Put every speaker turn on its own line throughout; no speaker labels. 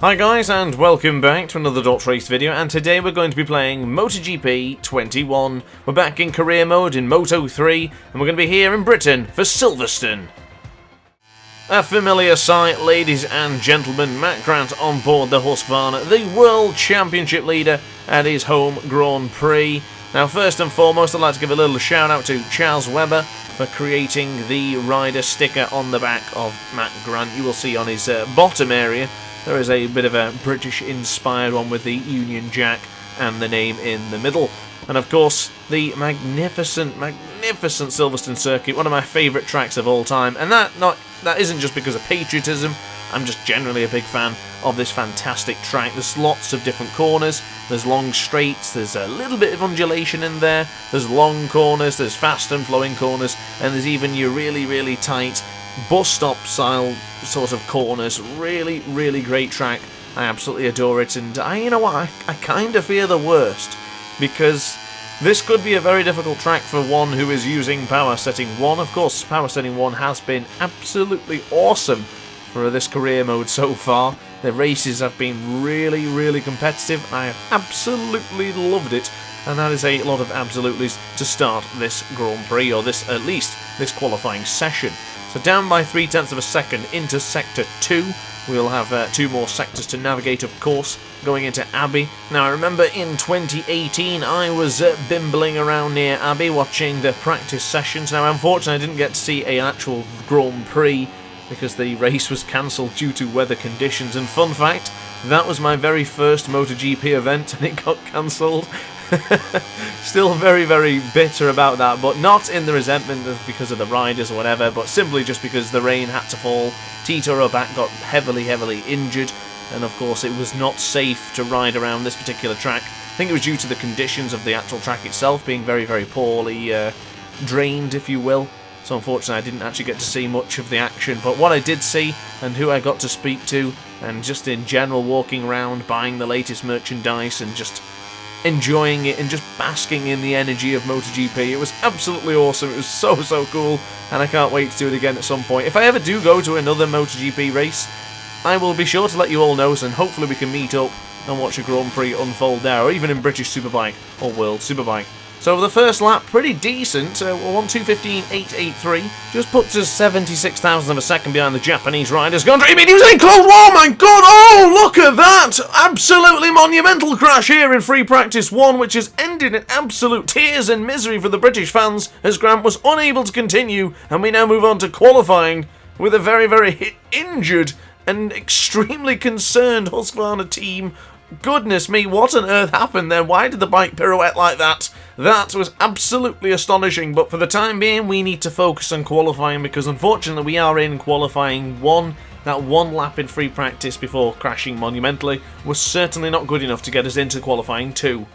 Hi guys, and welcome back to another DrAce video, and today we're going to be playing MotoGP 21. We're back in career mode in Moto 3, and we're going to be here in Britain for Silverstone. A familiar sight, ladies and gentlemen, Matt Grant on board the Husqvarna, the World Championship leader at his home Grand Prix. Now first and foremost, I'd like to give a little shout out to Charles Webber for creating the rider sticker on the back of Matt Grant. You will see on his bottom area there is a bit of a British-inspired one with the Union Jack and the name in the middle. And of course, the magnificent Silverstone circuit, one of my favourite tracks of all time. And that isn't just because of patriotism, I'm just generally a big fan of this fantastic track. There's lots of different corners, there's long straights, there's a little bit of undulation in there, there's long corners, there's fast and flowing corners, and there's even your really tight bus stop style sort of corners. Really great track. I absolutely adore it, and you know what, I kind of fear the worst, because this could be a very difficult track for one who is using power setting 1. Of course, power setting 1 has been absolutely awesome for this career mode so far. The races have been really competitive. I have absolutely loved it, and that is a lot of absolutely's to start this Grand Prix, or at least this qualifying session. So down by 0.3 of a second into Sector 2. We'll have 2 more sectors to navigate, of course, going into Abbey. Now, I remember in 2018, I was bimbling around near Abbey watching the practice sessions. Now, unfortunately, I didn't get to see an actual Grand Prix because the race was cancelled due to weather conditions. And fun fact, that was my very first MotoGP event, and it got cancelled. Still very bitter about that, but not in the resentment because of the riders or whatever, but simply just because the rain had to fall. Tito Roback got heavily injured, and of course it was not safe to ride around this particular track. I think it was due to the conditions of the actual track itself being very poorly drained, if you will. So unfortunately I didn't actually get to see much of the action, but what I did see and who I got to speak to, and just in general walking around buying the latest merchandise and just enjoying it and just basking in the energy of MotoGP. It was absolutely awesome. It was so cool, and I can't wait to do it again at some point. If I ever do go to another MotoGP race, I will be sure to let you all know, and hopefully we can meet up and watch a Grand Prix unfold there, or even in British Superbike or World Superbike. So the first lap, pretty decent, 1:2:15.883, just puts us 76,000 of a second behind the Japanese riders. Gondry using close, oh my god, oh look at that! Absolutely monumental crash here in free practice 1, which has ended in absolute tears and misery for the British fans, as Grant was unable to continue, and we now move on to qualifying with a very injured and extremely concerned Husqvarna team. Goodness me, what on earth happened there? Why did the bike pirouette like that? That was absolutely astonishing, but for the time being we need to focus on qualifying, because unfortunately we are in qualifying 1. That 1 lap in free practice before crashing monumentally was certainly not good enough to get us into qualifying 2.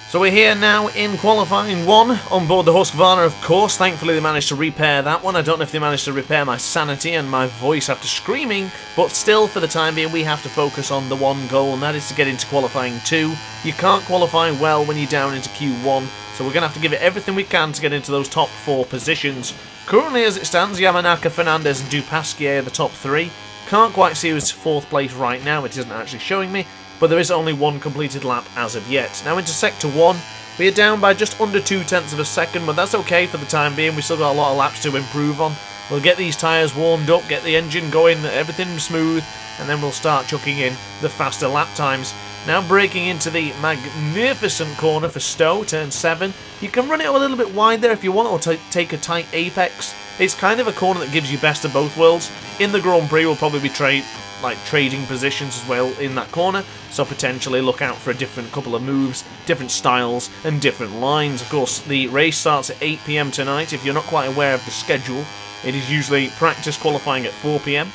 So we're here now in qualifying 1 on board the Husqvarna, of course. Thankfully they managed to repair that one. I don't know if they managed to repair my sanity and my voice after screaming, but still, for the time being, we have to focus on the one goal, and that is to get into qualifying 2. You can't qualify well when you're down into Q1, so we're going to have to give it everything we can to get into those top 4 positions. Currently, as it stands, Yamanaka, Fernandez and Dupasquier are the top 3. Can't quite see who's 4th place right now, it isn't actually showing me, but there is only 1 completed lap as of yet. Now into Sector 1, we are down by just under 0.2 of a second, but that's okay for the time being. We've still got a lot of laps to improve on. We'll get these tyres warmed up, get the engine going, everything smooth, and then we'll start chucking in the faster lap times. Now braking into the magnificent corner for Stowe, turn 7. You can run it a little bit wide there if you want, or take a tight apex. It's kind of a corner that gives you best of both worlds. In the Grand Prix we'll probably be trading positions as well in that corner, so potentially look out for a different couple of moves, different styles and different lines. Of course, the race starts at 8 PM tonight. If you're not quite aware of the schedule, it is usually practice qualifying at 4 PM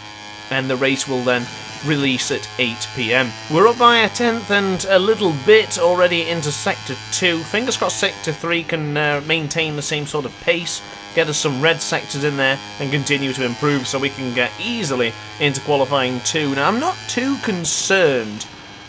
and the race will then release at 8 PM. We're up by a 10th and a little bit already into Sector 2. Fingers crossed Sector 3 can maintain the same sort of pace, get us some red sectors in there and continue to improve so we can get easily into qualifying 2. Now, I'm not too concerned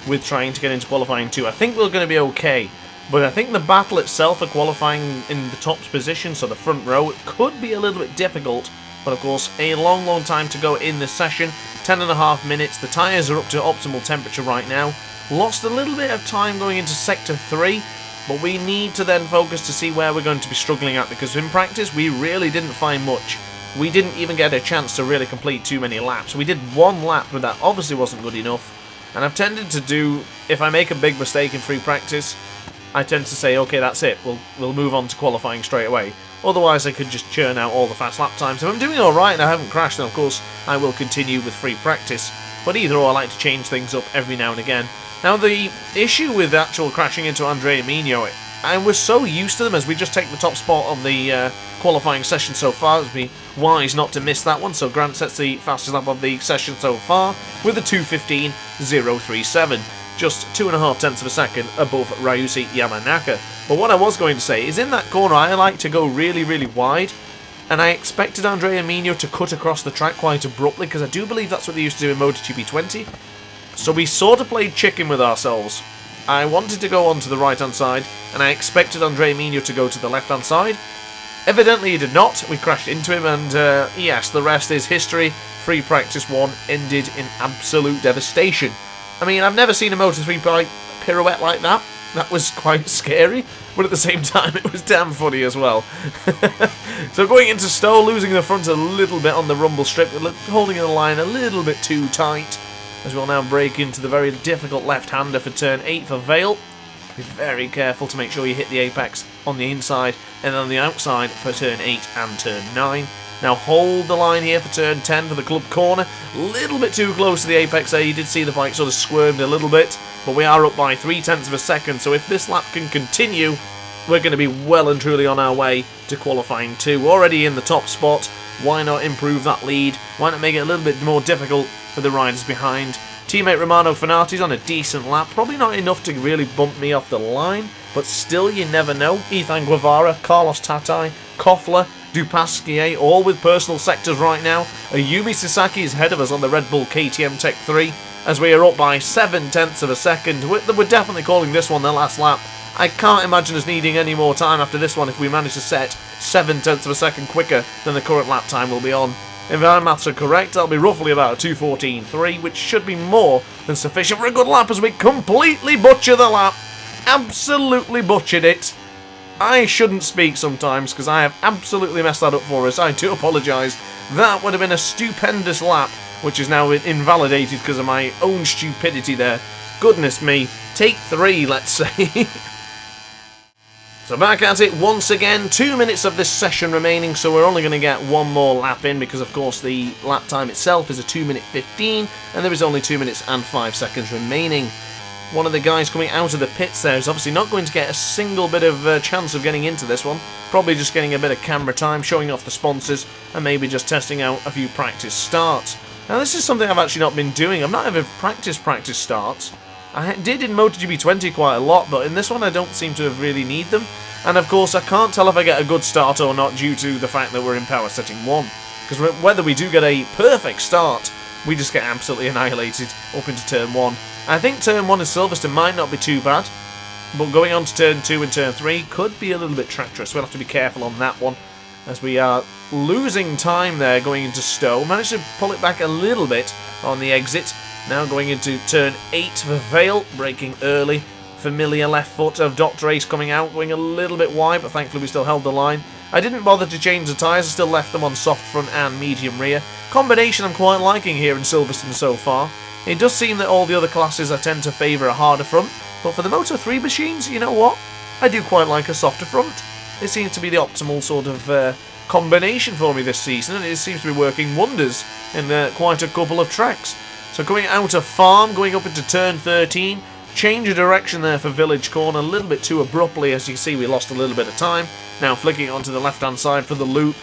with trying to get into qualifying 2. I think we're going to be okay, but I think the battle itself for qualifying in the top position, so the front row, it could be a little bit difficult But of course, a long time to go in this session. 10.5 minutes. The tyres are up to optimal temperature right now. Lost a little bit of time going into Sector 3, but we need to then focus to see where we're going to be struggling at, because in practice we really didn't find much. We didn't even get a chance to really complete too many laps. We did one lap, but that obviously wasn't good enough. And I've tended to do, if I make a big mistake in free practice, I tend to say, okay, that's it, we'll move on to qualifying straight away. Otherwise, I could just churn out all the fast lap times. If I'm doing alright and I haven't crashed, then of course I will continue with free practice. But either or, I like to change things up every now and again. Now, the issue with actual crashing into Andrea Migno, I was so used to them, as we just take the top spot on the qualifying session so far. It would be wise not to miss that one. So Grant sets the fastest lap of the session so far with a 2:15.037. Just 2.5 tenths of a second above Ryusuke Yamanaka. But what I was going to say is, in that corner I like to go really wide, and I expected Andrea Migno to cut across the track quite abruptly, because I do believe that's what they used to do in MotoGP 20. So we sort of played chicken with ourselves. I wanted to go onto the right hand side, and I expected Andrea Migno to go to the left hand side. Evidently he did not. We crashed into him, and yes, the rest is history. Free practice 1 ended in absolute devastation. I mean, I've never seen a Moto3 bike pirouette like that. That was quite scary, but at the same time it was damn funny as well. So going into Stowe, losing the front a little bit on the rumble strip, holding the line a little bit too tight, as we'll now break into the very difficult left-hander for turn 8 for Vale. Be very careful to make sure you hit the apex on the inside and on the outside for turn 8 and turn 9. Now hold the line here for turn 10 for the club corner. A little bit too close to the apex there. You did see the bike sort of squirmed a little bit, but we are up by 0.3 of a second. So if this lap can continue, we're going to be well and truly on our way to qualifying 2. Already in the top spot. Why not improve that lead? Why not make it a little bit more difficult for the riders behind? Teammate Romano Fanati's on a decent lap. Probably not enough to really bump me off the line, but still, you never know. Ethan Guevara, Carlos Tatai, Koffler, Dupasquier, all with personal sectors right now. Ayumi Sasaki is ahead of us on the Red Bull KTM Tech 3, as we are up by 0.7 of a second. We're definitely calling this one the last lap. I can't imagine us needing any more time after this one if we manage to set 0.7 of a second quicker than the current lap time will be on. If our maths are correct, that'll be roughly about a 2:14.3, which should be more than sufficient for a good lap, as we completely butcher the lap. Absolutely butchered it. I shouldn't speak sometimes, because I have absolutely messed that up for us. I do apologise. That would have been a stupendous lap, which is now invalidated because of my own stupidity there. Goodness me. Take 3, let's say. So back at it once again. 2 minutes of this session remaining, so we're only going to get one more lap in, because of course the lap time itself is a 2:15, and there is only 2 minutes and 5 seconds remaining. One of the guys coming out of the pits there is obviously not going to get a single bit of chance of getting into this one. Probably just getting a bit of camera time, showing off the sponsors, and maybe just testing out a few practice starts. Now this is something I've actually not been doing. I've not ever practice starts. I did in MotoGP 20 quite a lot, but in this one I don't seem to have really need them. And of course I can't tell if I get a good start or not due to the fact that we're in power setting 1. Because whether we do get a perfect start, we just get absolutely annihilated up into turn 1. I think turn 1 in Silverstone might not be too bad, but going on to turn 2 and turn 3 could be a little bit treacherous. We'll have to be careful on that one, as we are losing time there going into Stowe. Managed to pull it back a little bit on the exit. Now going into turn 8 for Vale, braking early. Familiar left foot of DrAce coming out, going a little bit wide, but thankfully we still held the line. I didn't bother to change the tyres, I still left them on soft front and medium rear. Combination I'm quite liking here in Silverstone so far. It does seem that all the other classes I tend to favour a harder front, but for the Moto3 machines, you know what? I do quite like a softer front. It seems to be the optimal sort of combination for me this season, and it seems to be working wonders in quite a couple of tracks. So going out of Farm, going up into turn 13, change of direction there for Village Corner, a little bit too abruptly. As you see, we lost a little bit of time. Now flicking onto the left-hand side for the loop.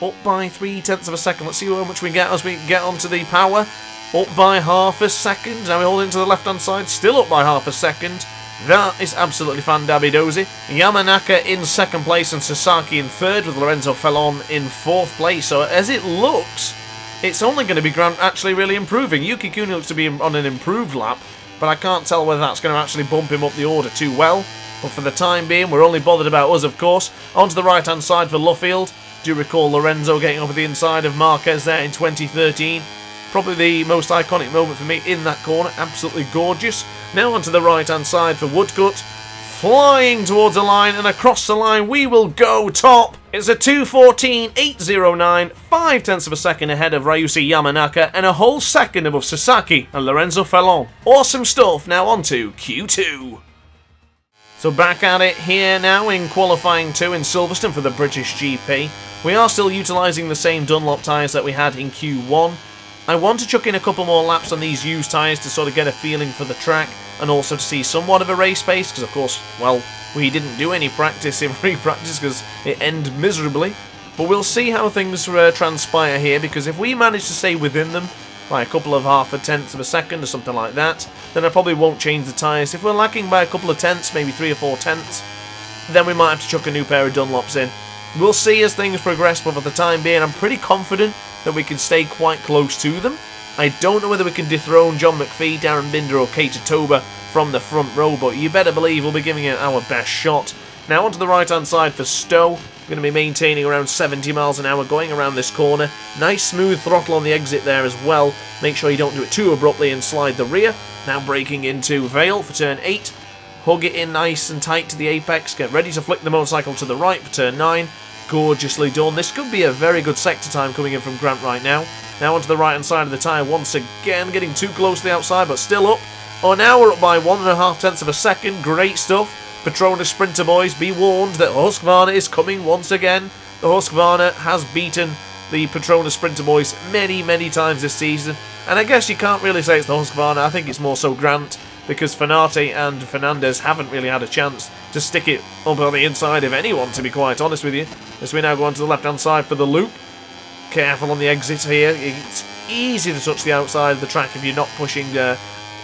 Up by 0.3 of a second. Let's see how much we get as we get onto the power. Up by half a second. Now we hold into the left-hand side, still up by half a second. That is absolutely fan-dabby-dozy. Yamanaka in second place and Sasaki in third, with Lorenzo Felon in fourth place. So as it looks, it's only going to be actually really improving. Yuki Kuni looks to be on an improved lap, but I can't tell whether that's going to actually bump him up the order too well. But for the time being, we're only bothered about us, of course. Onto the right-hand side for Luffield. Do recall Lorenzo getting over the inside of Marquez there in 2013. Probably the most iconic moment for me in that corner. Absolutely gorgeous. Now onto the right-hand side for Woodcut. Flying towards the line, and across the line we will go top. It's a 2:14.809, 5/10 of a second ahead of Ryusuke Yamanaka, and a whole second above Sasaki and Lorenzo Felon. Awesome stuff. Now on to Q2. So back at it here now in qualifying 2 in Silverstone for the British GP. We are still utilising the same Dunlop tyres that we had in Q1. I want to chuck in a couple more laps on these used tyres to sort of get a feeling for the track, and also to see somewhat of a race pace, because of course, well, we didn't do any practice in free practice because it ended miserably. But we'll see how things transpire here, because if we manage to stay within them by a couple of half a tenth of a second or something like that, then I probably won't change the tyres. If we're lacking by a couple of tenths, maybe 3 or 4 tenths, then we might have to chuck a new pair of Dunlops in. We'll see as things progress, but for the time being, I'm pretty confident that we can stay quite close to them. I don't know whether we can dethrone John McPhee, Darren Binder or Keita Toba from the front row, but you better believe we'll be giving it our best shot. Now onto the right-hand side for Stowe. We're going to be maintaining around 70 miles an hour going around this corner. Nice smooth throttle on the exit there as well. Make sure you don't do it too abruptly and slide the rear. Now braking into Vale for turn 8. Hug it in nice and tight to the apex. Get ready to flick the motorcycle to the right for turn 9. Gorgeously done. This could be a very good sector time coming in from Grant right now. Now onto the right-hand side of the tyre once again, getting too close to the outside, but still up. Oh, now we're up by 1.5 tenths of a second. Great stuff. Petronas Sprinter boys, be warned that Husqvarna is coming once again. The Husqvarna has beaten the Petronas Sprinter boys many, many times this season. And I guess you can't really say it's the Husqvarna. I think it's more so Grant, because Fanati and Fernandez haven't really had a chance to stick it up on the inside of anyone, to be quite honest with you. As we now go onto the left-hand side for the loop. Careful on the exit here. It's easy to touch the outside of the track if you're not pushing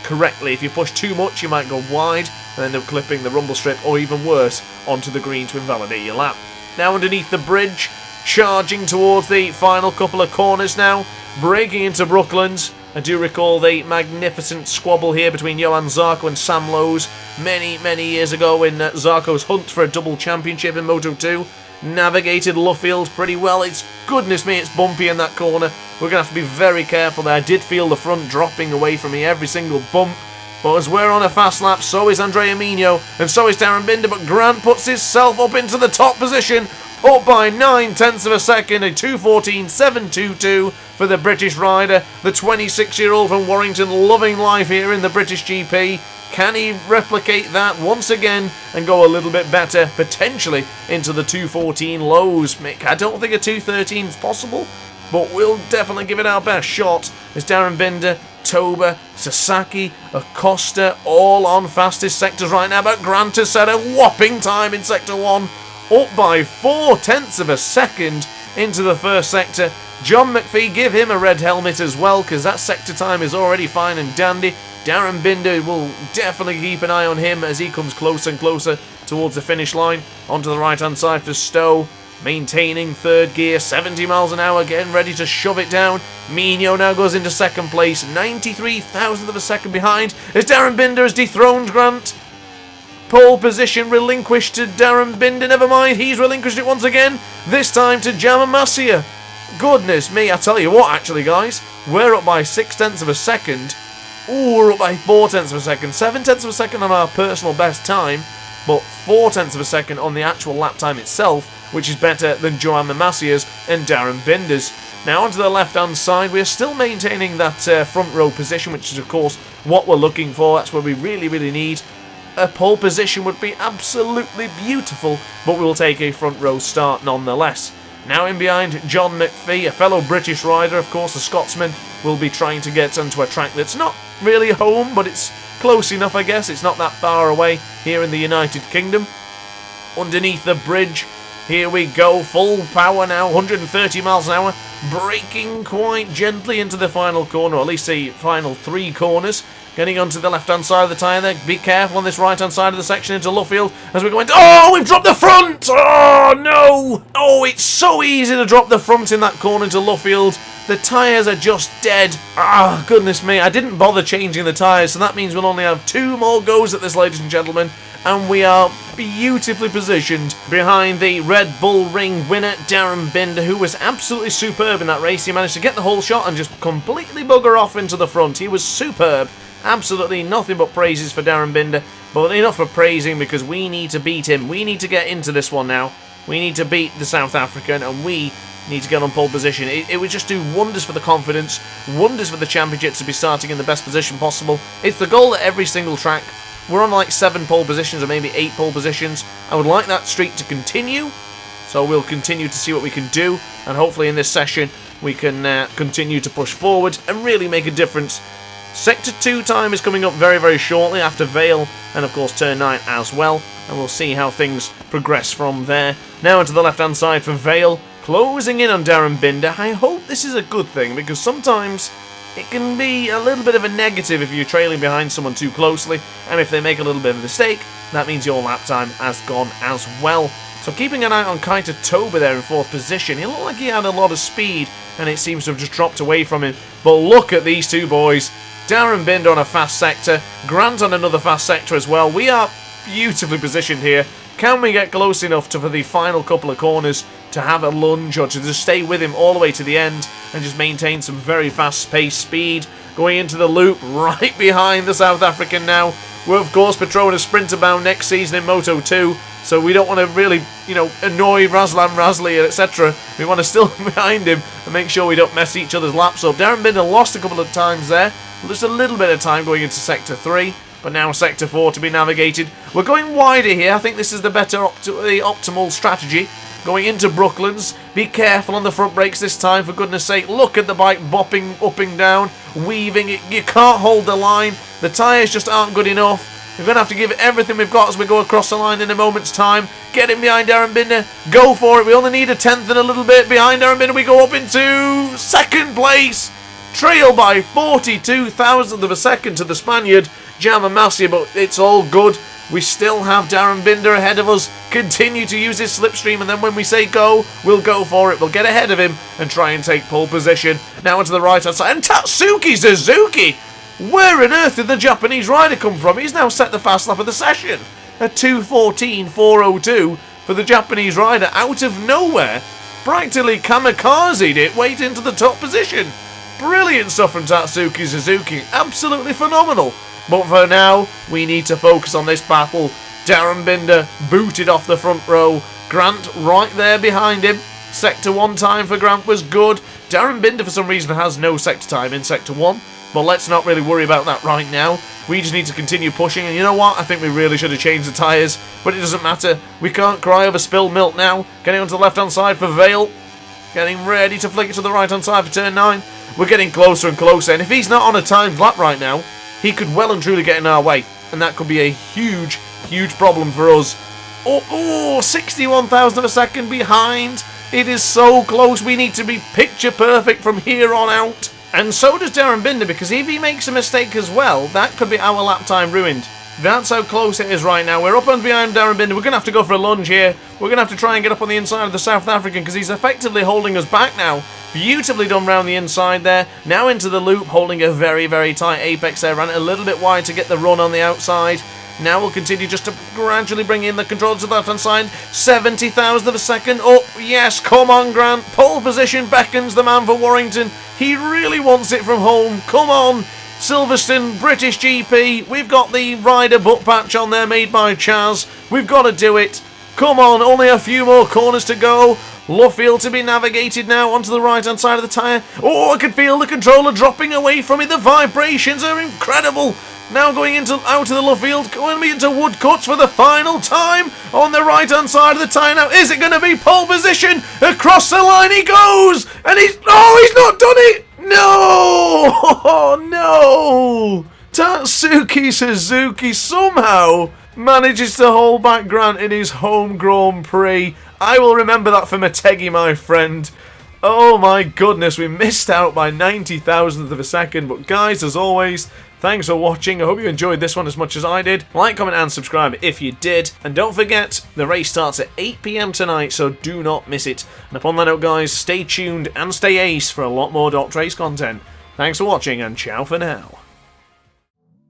correctly. If you push too much, you might go wide and end up clipping the rumble strip, or even worse, onto the green to invalidate your lap. Now underneath the bridge, charging towards the final couple of corners now, breaking into Brooklands. I do recall the magnificent squabble here between Johan Zarco and Sam Lowes many, many years ago in Zarco's hunt for a double championship in Moto 2. Navigated Luffield pretty well. It's goodness me, it's bumpy in that corner. We're going to have to be very careful there. I did feel the front dropping away from me every single bump. But as we're on a fast lap, so is Andrea Mino, and so is Darren Binder, but Grant puts himself up into the top position, up by 9 tenths of a second, a 2:14.722 for the British rider. The 26-year-old from Warrington, loving life here in the British GP. Can he replicate that once again and go a little bit better, potentially into the 2:14 lows? Mick, I don't think a 2:13 is possible, but we'll definitely give it our best shot. As Darren Binder, Toba, Sasaki, Acosta, all on fastest sectors right now, but Grant has set a whopping time in Sector 1, up by 4 tenths of a second into the first sector. John McPhee, give him a red helmet as well, because that sector time is already fine and dandy. Darren Binder will definitely keep an eye on him as he comes closer and closer towards the finish line. Onto the right-hand side for Stowe, maintaining third gear, 70 miles an hour, getting ready to shove it down. Mino now goes into second place, 93,000th of a second behind, as Darren Binder has dethroned Grant. Pole position relinquished to Darren Binder, never mind, he's relinquished it once again, this time to Jamamassia. Goodness me, I tell you what actually guys, we're up by 6 tenths of a second. Ooh, we're up by 4 tenths of a second, 7 tenths of a second on our personal best time, but 4 tenths of a second on the actual lap time itself, which is better than Joan Mamassia's and Darren Binder's. Now onto the left-hand side, we're still maintaining that front row position, which is of course what we're looking for. That's what we really, really need. A pole position would be absolutely beautiful, but we will take a front row start nonetheless. Now in behind John McPhee, a fellow British rider, of course, the Scotsman, will be trying to get onto a track that's not really home, but it's close enough, I guess. It's not that far away here in the United Kingdom. Underneath the bridge, here we go, full power now, 130 miles an hour, braking quite gently into the final corner, or at least the final 3 corners. Getting onto the left-hand side of the tyre there. Be careful on this right-hand side of the section into Luffield as we go into... Oh, we've dropped the front! Oh, no! Oh, it's so easy to drop the front in that corner into Luffield. The tyres are just dead. Ah, goodness me. I didn't bother changing the tyres, so that means we'll only have 2 more goes at this, ladies and gentlemen. And we are beautifully positioned behind the Red Bull Ring winner, Darren Binder, who was absolutely superb in that race. He managed to get the whole shot and just completely bugger off into the front. He was superb. Absolutely nothing but praises for Darren Binder, but enough of praising because we need to beat him. We need to get into this one now. We need to beat the South African, and we need to get on pole position. It would just do wonders for the confidence, wonders for the championship to be starting in the best position possible. It's the goal at every single track. We're on like 7 pole positions or maybe 8 pole positions. I would like that streak to continue, so we'll continue to see what we can do, and hopefully in this session we can continue to push forward and really make a difference. Sector 2 time is coming up very, very shortly after Vale and of course Turn 9 as well, and we'll see how things progress from there. Now onto the left hand side for Vale, closing in on Darren Binder. I hope this is a good thing because sometimes it can be a little bit of a negative if you're trailing behind someone too closely, and if they make a little bit of a mistake, that means your lap time has gone as well. So keeping an eye on Kaita Toba there in 4th position. He looked like he had a lot of speed and it seems to have just dropped away from him. But look at these two boys. Darren Binder on a fast sector, Grant on another fast sector as well. We are beautifully positioned here. Can we get close enough for the final couple of corners to have a lunge or to just stay with him all the way to the end and just maintain some very fast-paced speed? Going into the loop right behind the South African now. We're of course Petronas sprinter bound next season in Moto 2, so we don't want to really, annoy Razlan Razli, etc. We want to still be behind him and make sure we don't mess each other's laps up. Darren Binder lost a couple of times there. Just a little bit of time going into Sector 3, but now Sector 4 to be navigated. We're going wider here. I think this is the optimal strategy. Going into Brooklands. Be careful on the front brakes this time, for goodness sake. Look at the bike bopping up and down, weaving. You can't hold the line. The tyres just aren't good enough. We're going to have to give it everything we've got as we go across the line in a moment's time. Get in behind Darren Binder. Go for it. We only need a 10th and a little bit. Behind Darren Binder we go up into 2nd place. Trail by 42,000th of a second to the Spaniard, Jama, but it's all good. We still have Darren Binder ahead of us. Continue to use his slipstream, and then when we say go, we'll go for it. We'll get ahead of him and try and take pole position. Now onto the right-hand side. And Tatsuki Suzuki! Where on earth did the Japanese rider come from? He's now set the fast lap of the session at 2:14.402 for the Japanese rider out of nowhere. Practically kamikazed it, way into the top position. Brilliant stuff from Tatsuki Suzuki. Absolutely phenomenal. But for now, we need to focus on this battle. Darren Binder booted off the front row. Grant right there behind him. Sector 1 time for Grant was good. Darren Binder for some reason has no sector time in Sector 1. But let's not really worry about that right now. We just need to continue pushing. And you know what? I think we really should have changed the tyres. But it doesn't matter. We can't cry over spilled milk now. Getting onto the left-hand side for Vale. Getting ready to flick it to the right-hand side for Turn 9. We're getting closer and closer, and if he's not on a timed lap right now, he could well and truly get in our way, and that could be a huge, huge problem for us. 61,000 of a second behind. It is so close. We need to be picture perfect from here on out. And so does Darren Binder, because if he makes a mistake as well, that could be our lap time ruined. That's how close it is right now. We're up and behind Darren Binder. We're going to have to go for a lunge here. We're going to have to try and get up on the inside of the South African because he's effectively holding us back now. Beautifully done round the inside there. Now into the loop, holding a very, very tight apex there. Ran it a little bit wide to get the run on the outside. Now we'll continue just to gradually bring in the control to the left-hand side. 70,000 of a second. Oh, yes, come on, Grant. Pole position beckons the man for Warrington. He really wants it from home. Come on. Silverstone, British GP. We've got the rider butt patch on there made by Chaz. We've got to do it. Come on, only a few more corners to go. Luffield to be navigated now onto the right-hand side of the tyre. Oh, I can feel the controller dropping away from it. The vibrations are incredible. Now going out of the Luffield, going into Woodcuts for the final time on the right-hand side of the tyre. Now, is it going to be pole position? Across the line he goes, and he's not done it. No! Oh, no! Tatsuki Suzuki somehow manages to hold back Grant in his home Grand Prix. I will remember that for Motegi, my friend. Oh my goodness, we missed out by 90,000th of a second. But guys, as always, thanks for watching. I hope you enjoyed this one as much as I did. Like, comment and subscribe if you did. And don't forget, the race starts at 8 PM tonight, so do not miss it. And upon that note, guys, stay tuned and stay ace for a lot more DrAce content. Thanks for watching, and ciao for now.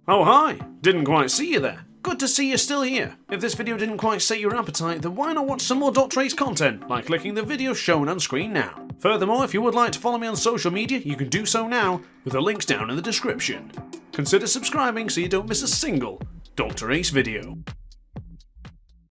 Oh hi, didn't quite see you there. good to see you're still here. If this video didn't quite sate your appetite, then why not watch some more DrAce content by clicking the video shown on screen now. Furthermore, if you would like to follow me on social media, you can do so now, with the links down in the description. Consider subscribing so you don't miss a single DrAce video.